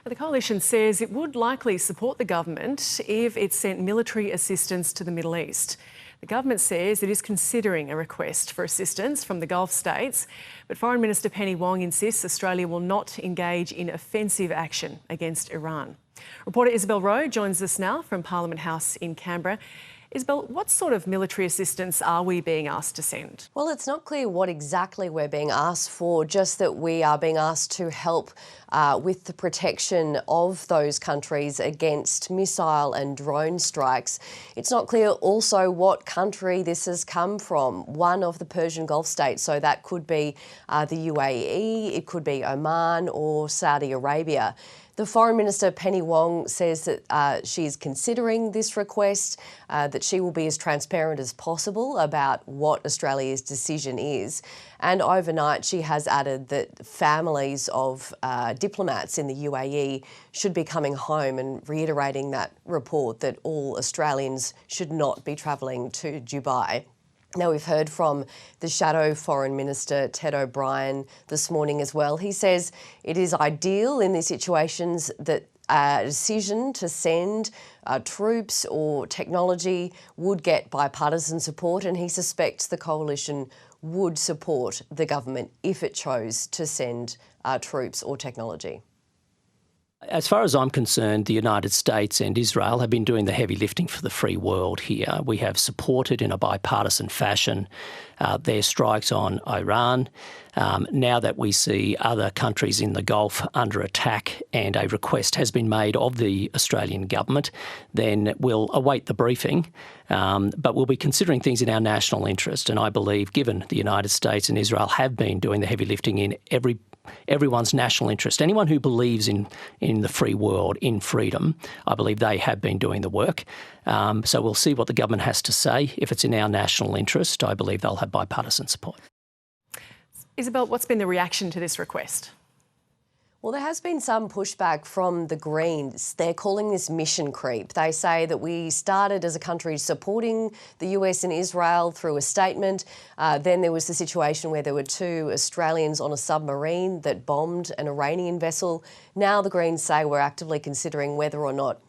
The coalition says it would likely support the government if it sent military assistance to the Middle East. The government says it is considering a request for assistance from the Gulf states, but Foreign Minister Penny Wong insists Australia will not engage in offensive action against Iran. Reporter Isabel Rowe joins us now from Parliament House in Canberra. Isabel, what sort of military assistance are we being asked to send? Well, it's not clear what exactly we're being asked for, just that we are being asked to help with the protection of those countries against missile and drone strikes. It's not clear also what country this has come from, one of the Persian Gulf states, so that could be the UAE, it could be Oman or Saudi Arabia. The Foreign Minister Penny Wong says that she is considering this request, that she will be as transparent as possible about what Australia's decision is. And overnight she has added that families of diplomats in the UAE should be coming home, and reiterating that report that all Australians should not be travelling to Dubai. Now, we've heard from the Shadow Foreign Minister, Ted O'Brien, this morning as well. He says it is ideal in these situations that a decision to send troops or technology would get bipartisan support, and he suspects the coalition would support the government if it chose to send troops or technology. As far as I'm concerned, the United States and Israel have been doing the heavy lifting for the free world here. We have supported in a bipartisan fashion their strikes on Iran. Now that we see other countries in the Gulf under attack and a request has been made of the Australian government, then we'll await the briefing. But we'll be considering things in our national interest. And I believe, given the United States and Israel have been doing the heavy lifting in everyone's national interest, anyone who believes in the free world, in freedom, I believe they have been doing the work. So we'll see what the government has to say. If it's in our national interest, I believe they'll have bipartisan support. Isabel, what's been the reaction to this request? Well, there has been some pushback from the Greens. They're calling this mission creep. They say that we started as a country supporting the US and Israel through a statement. Then there was the situation where there were 2 Australians on a submarine that bombed an Iranian vessel. Now the Greens say we're actively considering whether or not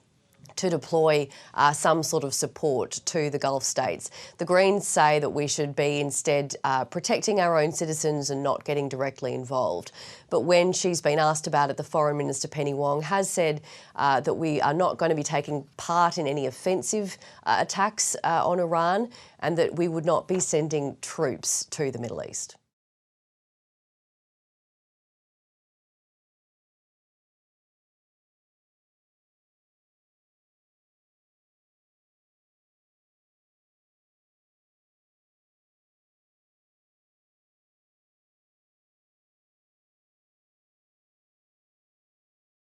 to deploy some sort of support to the Gulf states. The Greens say that we should be instead protecting our own citizens and not getting directly involved. But when she's been asked about it, the Foreign Minister Penny Wong has said that we are not going to be taking part in any offensive attacks on Iran, and that we would not be sending troops to the Middle East.